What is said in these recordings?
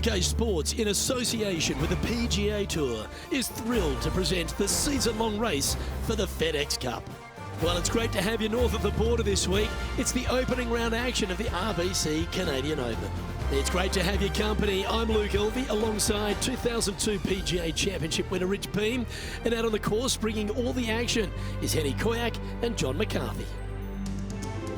UK Sports, in association with the PGA Tour, is thrilled to present the season-long race for the FedEx Cup. Well, it's great to have you north of the border this week. It's the opening round action of the RBC Canadian Open. It's great to have your company. I'm Luke Elvey, alongside 2002 PGA Championship winner Rich Beem. And out on the course, bringing all the action, is Henny Koyak and John McCarthy.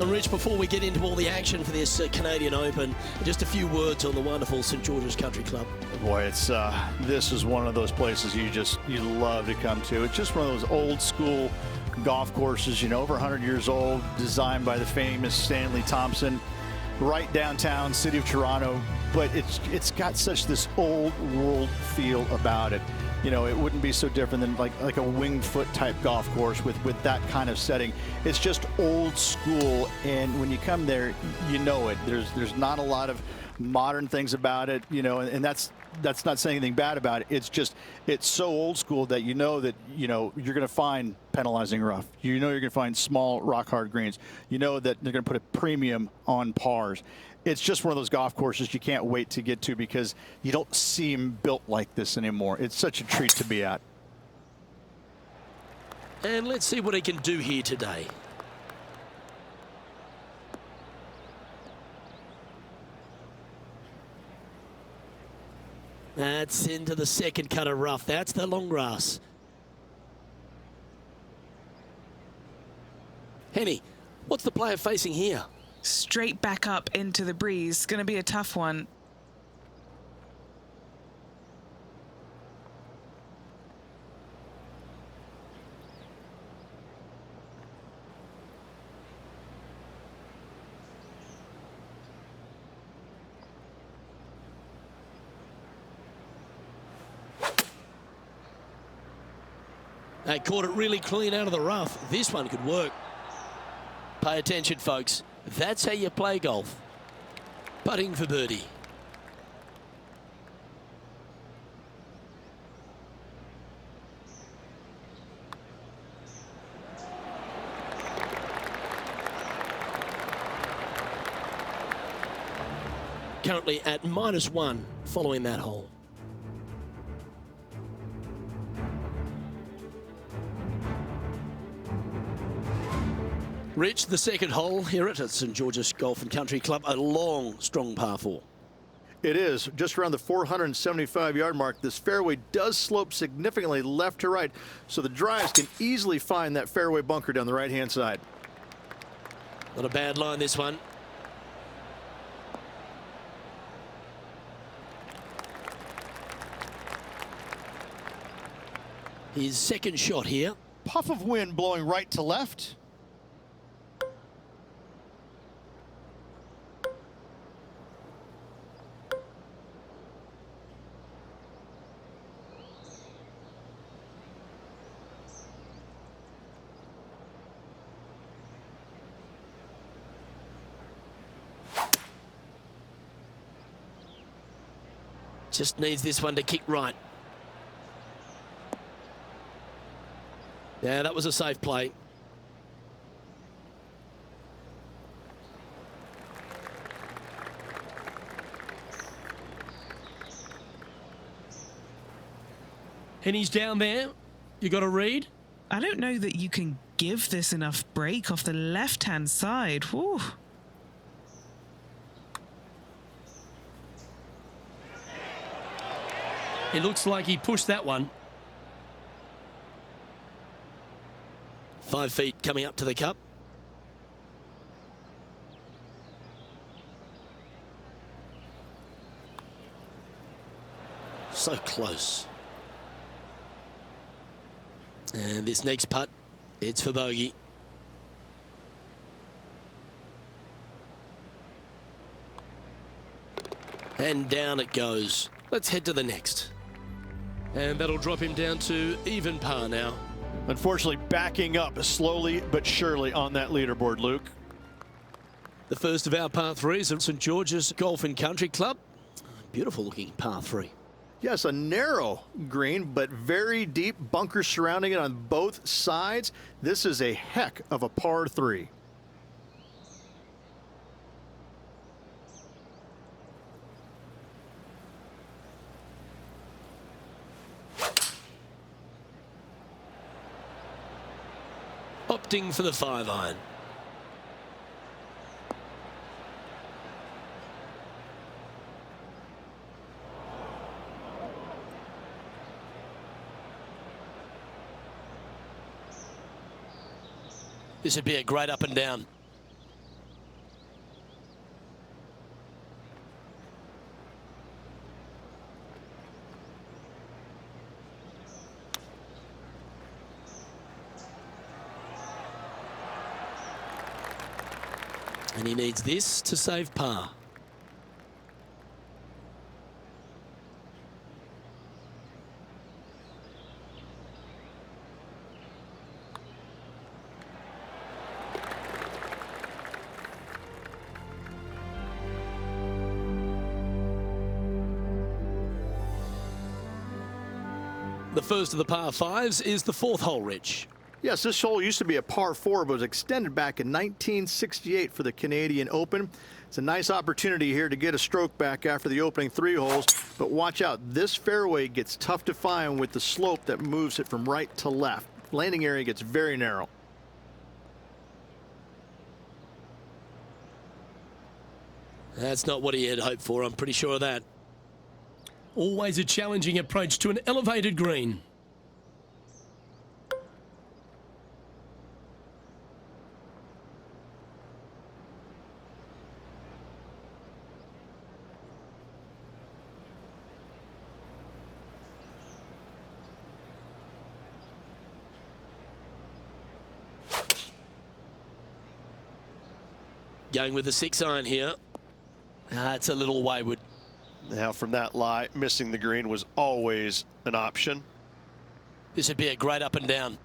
And Rich, before we get into all the action for this Canadian Open, just a few words on the wonderful St George's Country Club. Boy, it's this is one of those places you love to come to. It's just one of those old school golf courses, you know, over 100 years old, designed by the famous Stanley Thompson, right downtown city of Toronto. But it's got such this old world feel about it. You know, it wouldn't be so different than like a winged foot type golf course with that kind of setting. It's just old school, and when you come there, you know it. There's not a lot of modern things about it, you know, and that's not saying anything bad about it. It's so old school that you know you're going to find penalizing rough. You know you're going to find small rock hard greens. You know that they're going to put a premium on pars. It's just one of those golf courses you can't wait to get to, because you don't see them built like this anymore. It's such a treat to be at. And let's see what he can do here today. That's into the second cut of rough. That's the long grass. Henny, what's the player facing here? Straight back up into the breeze. Going to be a tough one. They caught it really clean out of the rough. This one could work. Pay attention, folks. That's how you play golf. Putting for birdie. Currently at -1 following that hole. Rich, the second hole here at St George's Golf and Country Club, a long, strong par 4. It is just around the 475-yard mark. This fairway does slope significantly left to right, so the drives can easily find that fairway bunker down the right-hand side. Not a bad line, this one. His second shot here. Puff of wind blowing right to left. Just needs this one to kick right. Yeah, that was a safe play. And he's down there. You got a read? I don't know that you can give this enough break off the left-hand side. Whew. It looks like he pushed that one. 5 feet coming up to the cup. So close. And this next putt, it's for bogey. And down it goes. Let's head to the next. And that'll drop him down to even par now. Unfortunately, backing up slowly but surely on that leaderboard, Luke. The first of our par 3s at St George's Golf and Country Club. Beautiful looking par 3. Yes, a narrow green, but very deep bunkers surrounding it on both sides. This is a heck of a par 3. opting for the 5-iron. This would be a great up and down. And he needs this to save par. The first of the par 5s is the 4th hole, Rich. Yes, this hole used to be a par 4, but was extended back in 1968 for the Canadian Open. It's a nice opportunity here to get a stroke back after the opening 3 holes, but watch out. This fairway gets tough to find with the slope that moves it from right to left. Landing area gets very narrow. That's not what he had hoped for, I'm pretty sure of that. Always a challenging approach to an elevated green. Going with the 6-iron here. It's a little wayward. Now from that lie, missing the green was always an option. This would be a great up and down.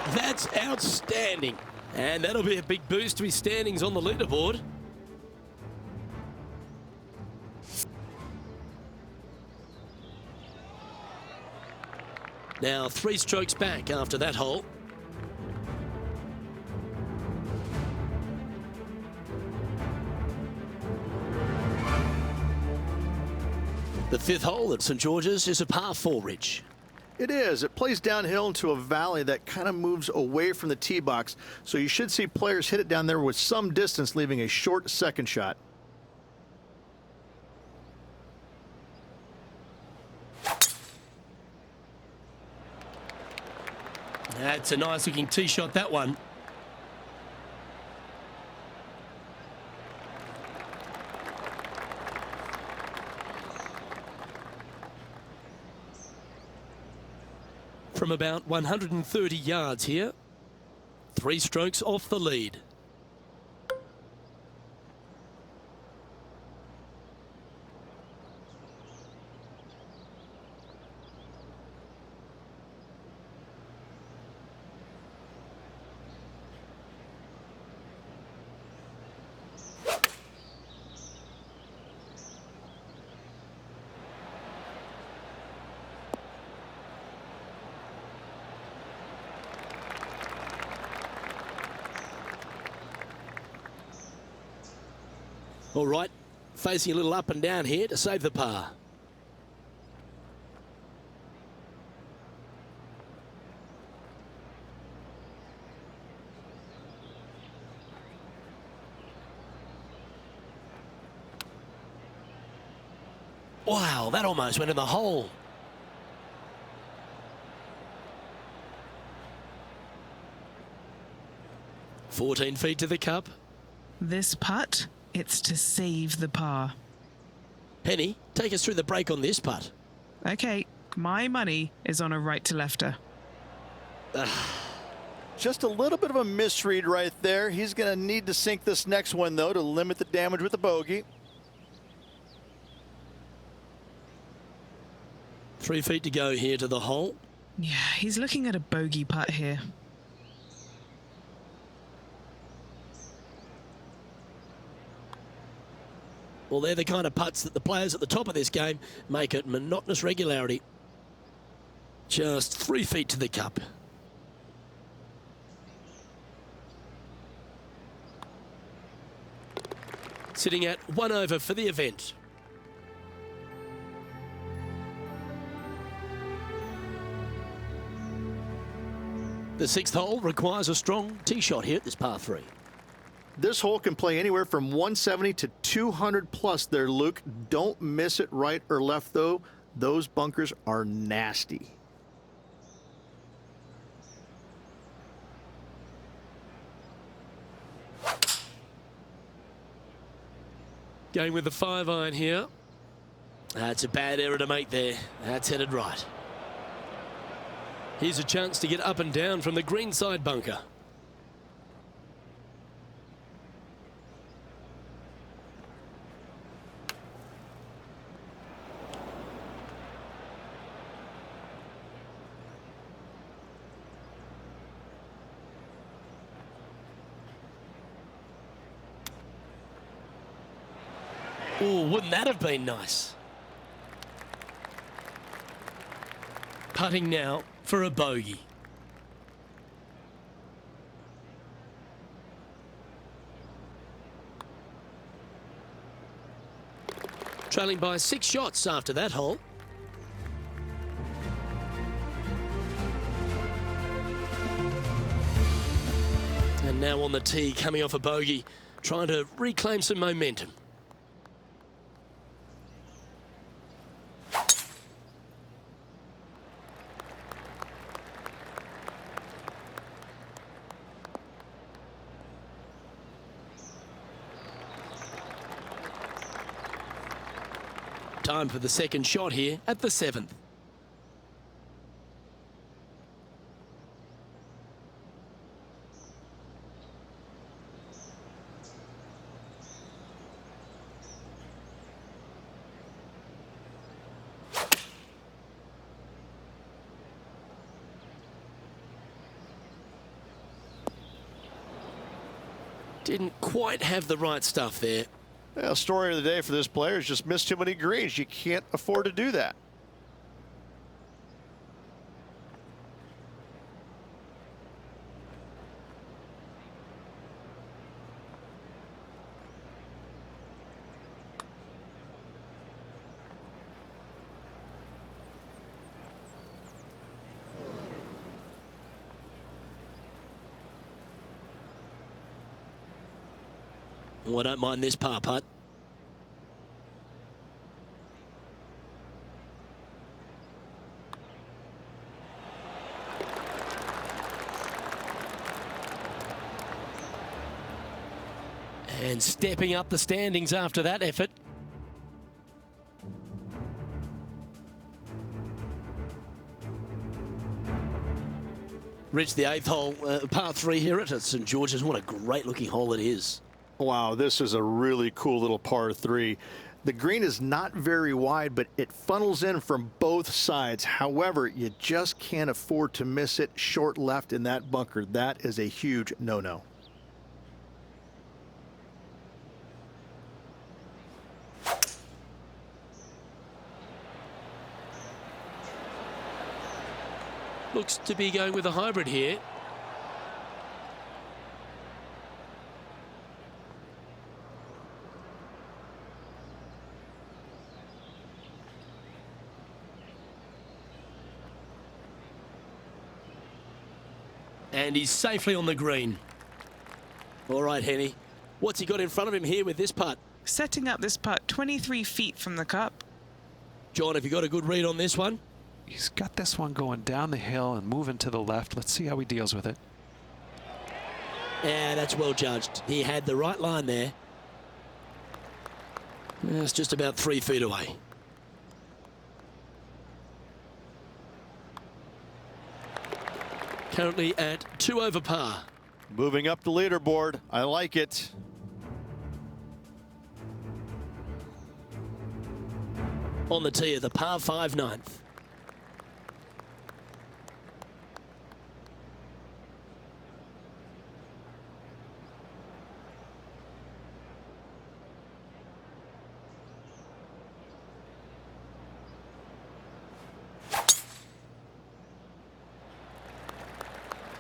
That's outstanding. And that'll be a big boost to his standings on the leaderboard. Now 3 strokes back after that hole. The 5th hole at St George's is a par 4, Rich. It is. It plays downhill into a valley that kind of moves away from the tee box, so you should see players hit it down there with some distance, leaving a short second shot. That's a nice looking tee shot, that one. From about 130 yards here, 3 strokes off the lead. All right, facing a little up and down here to save the par. Wow, that almost went in the hole. "14 feet to the cup." This putt, it's to save the par. Penny, take us through the break on this putt. Okay, my money is on a right-to-lefter. Just a little bit of a misread right there. He's going to need to sink this next one, though, to limit the damage with the bogey. 3 feet to go here to the hole. Yeah, he's looking at a bogey putt here. Well, they're the kind of putts that the players at the top of this game make at monotonous regularity. Just 3 feet to the cup. sitting at 1 over for the event. The 6th hole requires a strong tee shot here at this par 3. This hole can play anywhere from 170 to 200 plus there, Luke. Don't miss it right or left, though. Those bunkers are nasty. Going with the 5-iron here. That's a bad error to make there. That's headed right. Here's a chance to get up and down from the greenside bunker. Oh, wouldn't that have been nice? Putting now for a bogey. Trailing by 6 shots after that hole. And now on the tee, coming off a bogey, trying to reclaim some momentum. Time for the second shot here at the 7th. Didn't quite have the right stuff there. Well, story of the day for this player is just missed too many greens. You can't afford to do that. Well, I don't mind this par putt. And stepping up the standings after that effort. Reached the 8th hole, par 3 here at St George's. What a great looking hole it is. Wow, this is a really cool little par 3. The green is not very wide, but it funnels in from both sides. However, you just can't afford to miss it short left in that bunker. That is a huge no-no. Looks to be going with a hybrid here. And he's safely on the green. All right, Henny. What's he got in front of him here with this putt? Setting up this putt 23 feet from the cup. John, have you got a good read on this one? He's got this one going down the hill and moving to the left. Let's see how he deals with it. Yeah, that's well judged. He had the right line there. It's just about 3 feet away. Currently at 2 over par. Moving up the leaderboard. I like it. On the tee of the par 5 9th.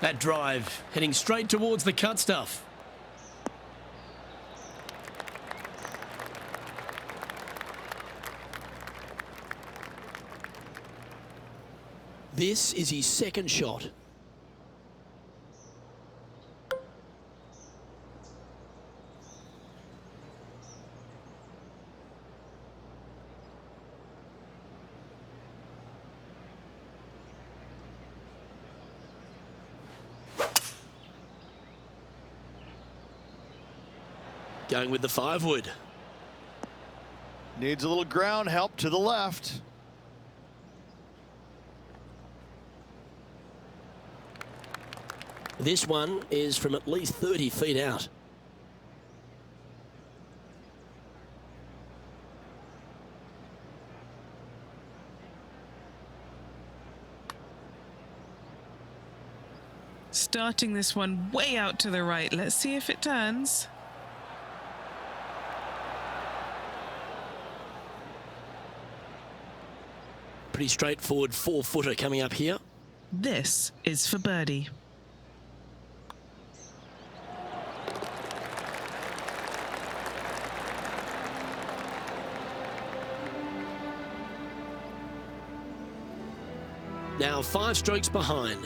That drive heading straight towards the cut stuff. This is his second shot. Going with the 5-wood. Needs a little ground help to the left. This one is from at least 30 feet out. Starting this one way out to the right. Let's see if it turns. Pretty straightforward 4-footer coming up here. This is for birdie. Now 5 strokes behind.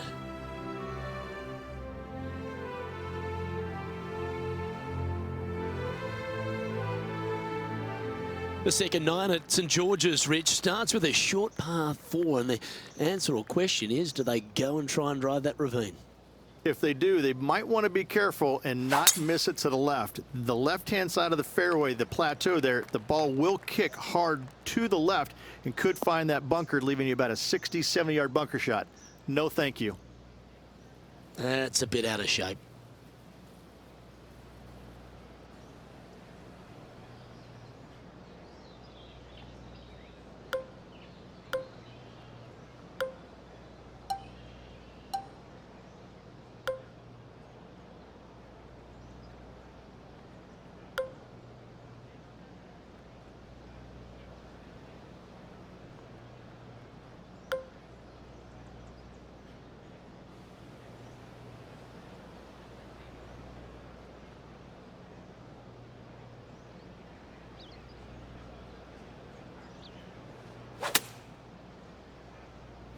The second 9 at St George's, Rich, starts with a short par 4, and the answer or question is, do they go and try and drive that ravine? If they do, they might want to be careful and not miss it to the left. The left-hand side of the fairway, the plateau there, the ball will kick hard to the left and could find that bunker, leaving you about a 60, 70-yard bunker shot. No thank you. That's a bit out of shape.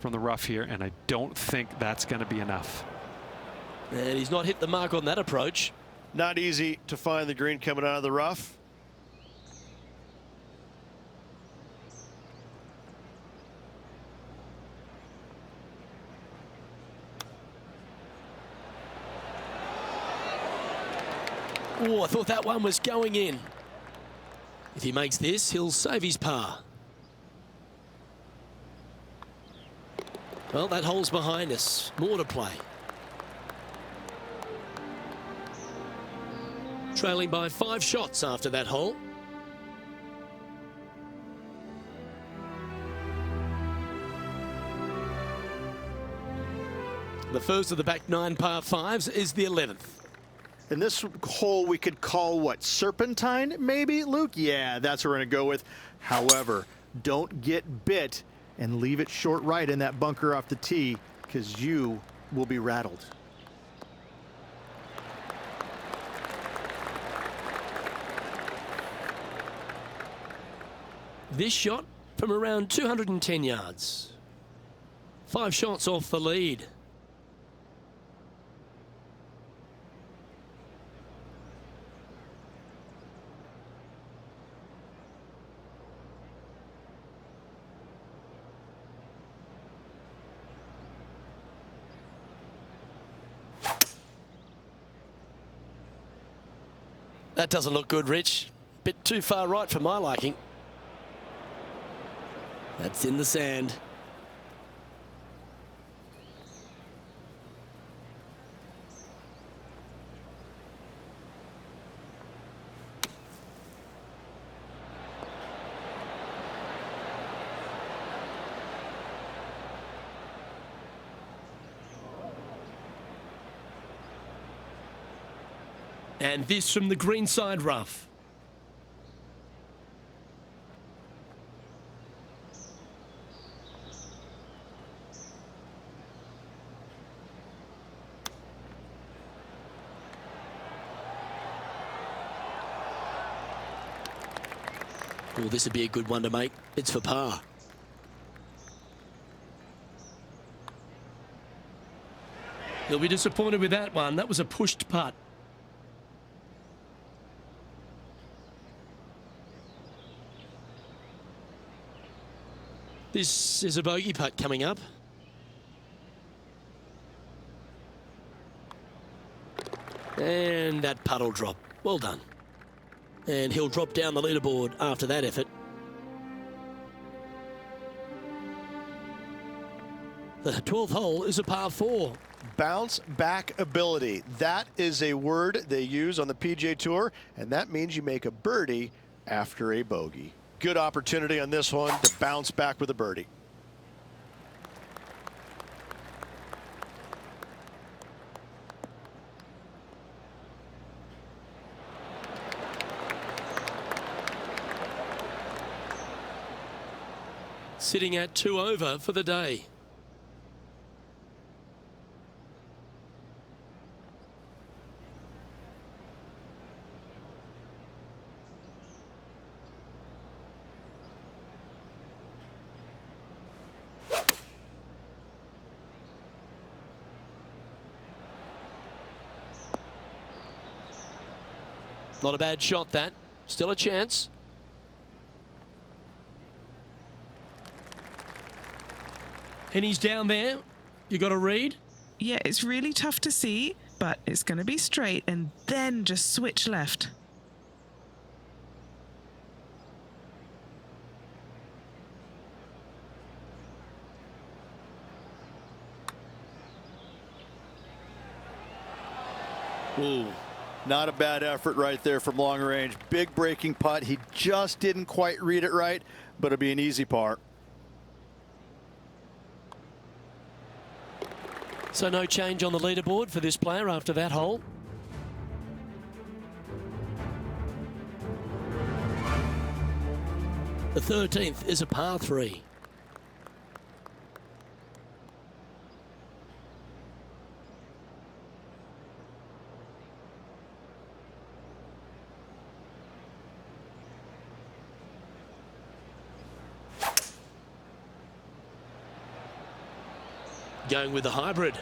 From the rough here, and I don't think that's going to be enough. And he's not hit the mark on that approach. Not easy to find the green coming out of the rough. Oh, I thought that one was going in. If he makes this, he'll save his par. Well, that hole's behind us. More to play. Trailing by 5 shots after that hole. The first of the back 9 par 5s is the 11th. And this hole we could call what, serpentine maybe, Luke? Yeah, that's what we're going to go with. However, don't get bit and leave it short right in that bunker off the tee, because you will be rattled. This shot from around 210 yards. 5 shots off the lead. That doesn't look good, Rich. Bit too far right for my liking. That's in the sand. And this from the greenside rough. Oh, this would be a good one to make. It's for par. He'll be disappointed with that one. That was a pushed putt. This is a bogey putt coming up. And that putt will drop. Well done. And he'll drop down the leaderboard after that effort. The 12th hole is a par 4. Bounce back ability. That is a word they use on the PGA Tour, and that means you make a birdie after a bogey. Good opportunity on this one to bounce back with a birdie. Sitting at 2 over for the day. Not a bad shot, that. Still a chance. And he's down there. You got a read? Yeah, it's really tough to see, but it's going to be straight and then just switch left. Ooh. Not a bad effort right there from long range. Big breaking putt. He just didn't quite read it right, but it'll be an easy par. So no change on the leaderboard for this player after that hole. The 13th is a par 3. Going with the hybrid.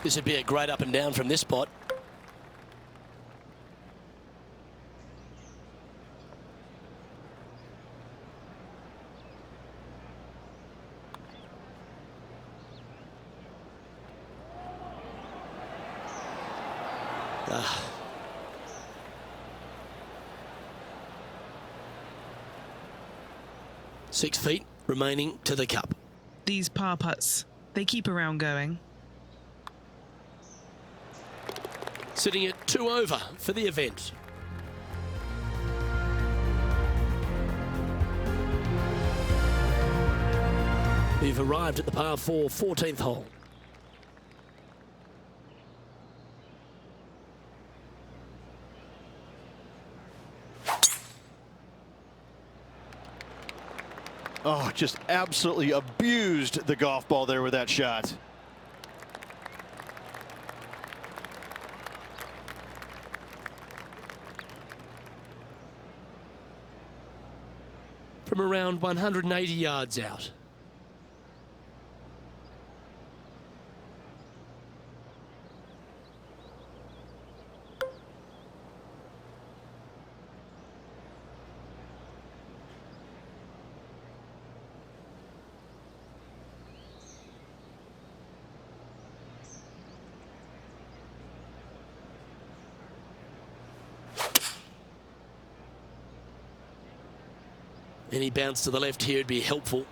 This would be a great up and down from this spot. Ah. 6 feet remaining to the cup. These par putts, they keep around going. Sitting at 2 over for the event. We've arrived at the par 4 14th hole. Oh, just absolutely abused the golf ball there with that shot. From around 180 yards out. Any bounce to the left here would be helpful.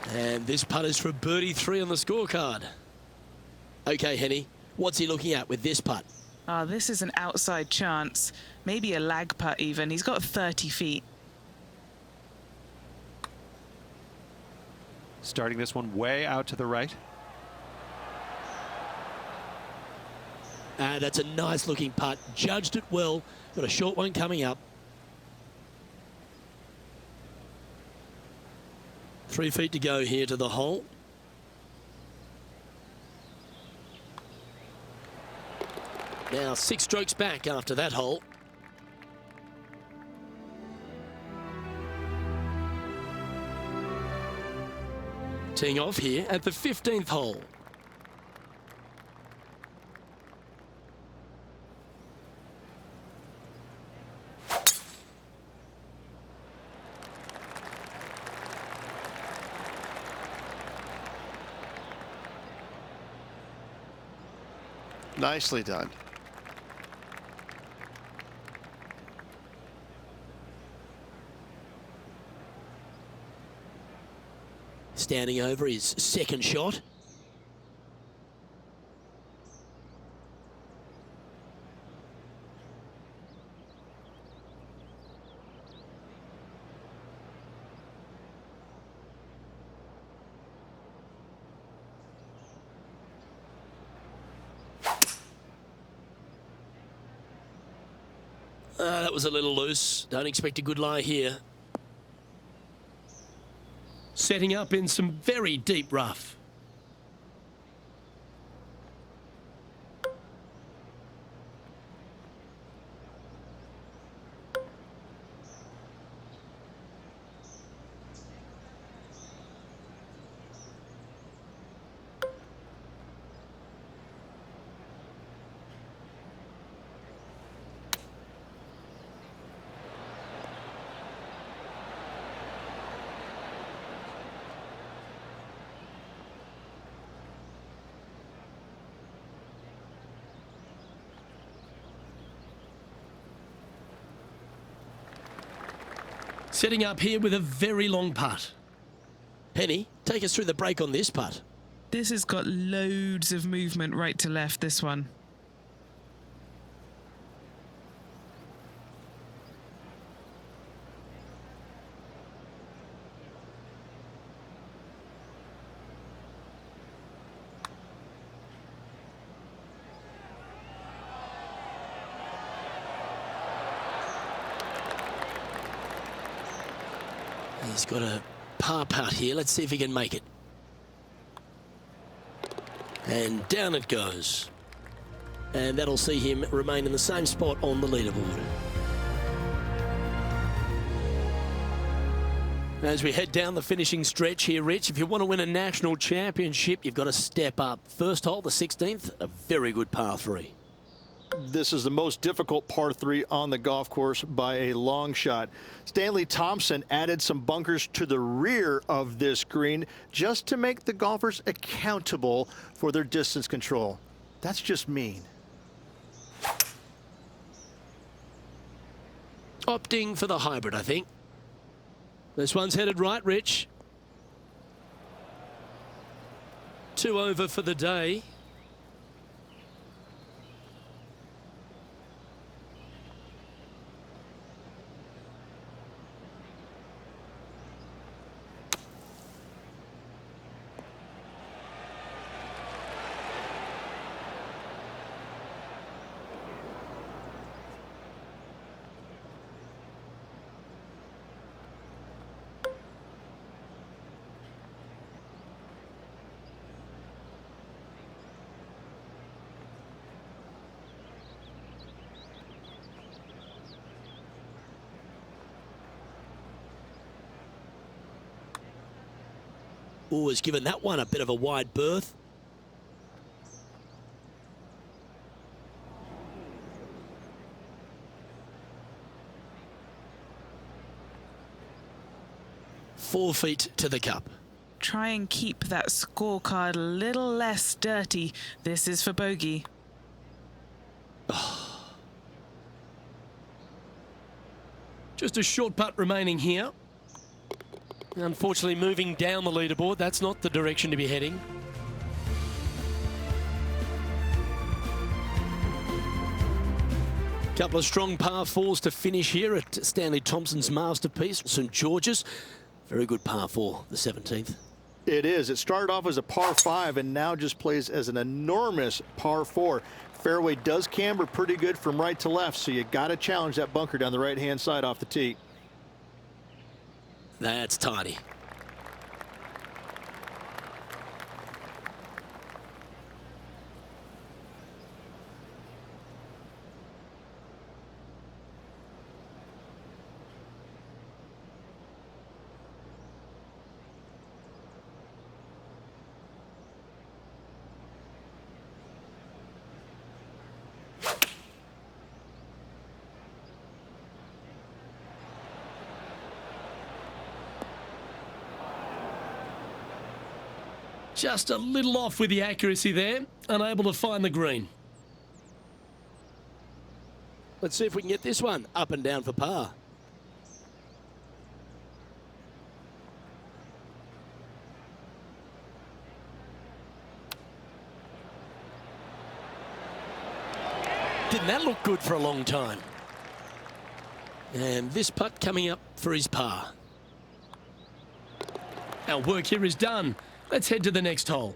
And this putt is for birdie 3 on the scorecard. Okay, Henny, what's he looking at with this putt? This is an outside chance. Maybe a lag putt even. He's got 30 feet. Starting this one way out to the right. That's a nice looking putt. Judged it well. Got a short one coming up. 3 feet to go here to the hole. Now 6 strokes back after that hole. Teeing off here at the 15th hole. Nicely done. Standing over his second shot. That was a little loose. Don't expect a good lie here. Setting up in some very deep rough. Setting up here with a very long putt. Penny, take us through the break on this putt. This has got loads of movement right to left, this one. He's got a par putt here. Let's see if he can make it. And down it goes. And that'll see him remain in the same spot on the leaderboard. As we head down the finishing stretch here, Rich, if you want to win a national championship, you've got to step up. First hole, the 16th, a very good par 3. This is the most difficult par 3 on the golf course by a long shot. Stanley Thompson added some bunkers to the rear of this green just to make the golfers accountable for their distance control. That's just mean. Opting for the hybrid, I think. This one's headed right, Rich. 2 over for the day. Oh, has given that one a bit of a wide berth. Four feet to the cup. Try and keep that scorecard a little less dirty. This is for bogey. Just a short putt remaining here. Unfortunately, moving down the leaderboard, that's not the direction to be heading. Couple of strong par 4s to finish here at Stanley Thompson's masterpiece, St George's. Very good par 4, the 17th. It is. It started off as a par 5 and now just plays as an enormous par 4. Fairway does camber pretty good from right to left, so you got to challenge that bunker down the right-hand side off the tee. That's tidy. Just a little off with the accuracy there, unable to find the green. Let's see if we can get this one up and down for par. Didn't that look good for a long time? And this putt coming up for his par. Our work here is done. Let's head to the next hole.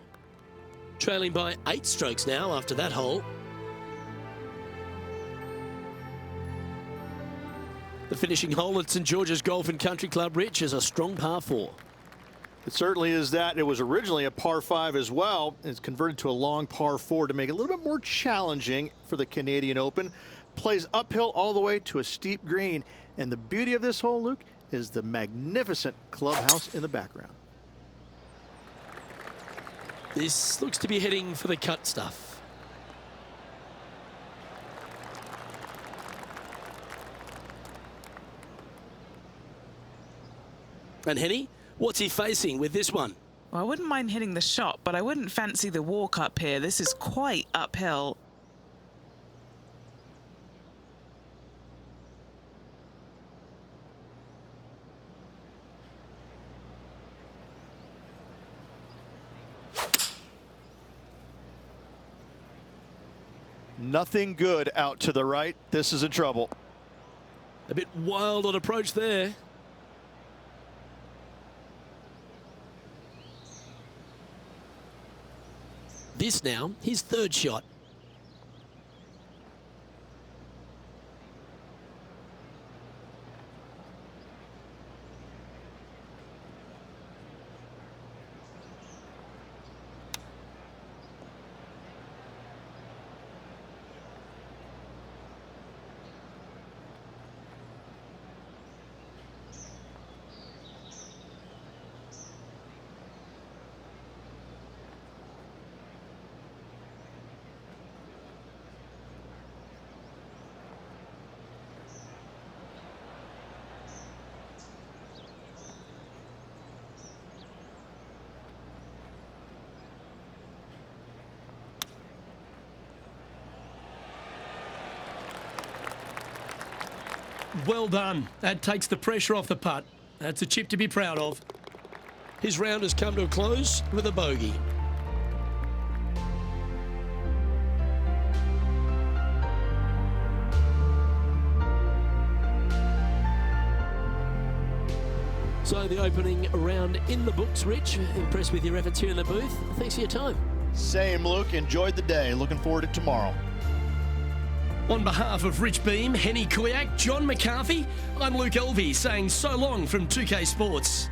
Trailing by 8 strokes now after that hole. The finishing hole at St George's Golf and Country Club, Rich, is a strong par 4. It certainly is that. It was originally a par 5 as well. It's converted to a long par 4 to make it a little bit more challenging for the Canadian Open. Plays uphill all the way to a steep green. And the beauty of this hole, Luke, is the magnificent clubhouse in the background. This looks to be heading for the cut stuff. And Henny, what's he facing with this one? Well, I wouldn't mind hitting the shot, but I wouldn't fancy the walk up here. This is quite uphill. Nothing good out to the right. This is in trouble. A bit wild on approach there. This now, his 3rd shot. Well done. That takes the pressure off the putt. That's a chip to be proud of. His round has come to a close with a bogey. So the opening round in the books, Rich. Impressed with your efforts here in the booth. Thanks for your time. Same, Luke. Enjoyed the day. Looking forward to tomorrow. On behalf of Rich Beam, Henny Kuyak, John McCarthy, I'm Luke Elvey saying so long from 2K Sports.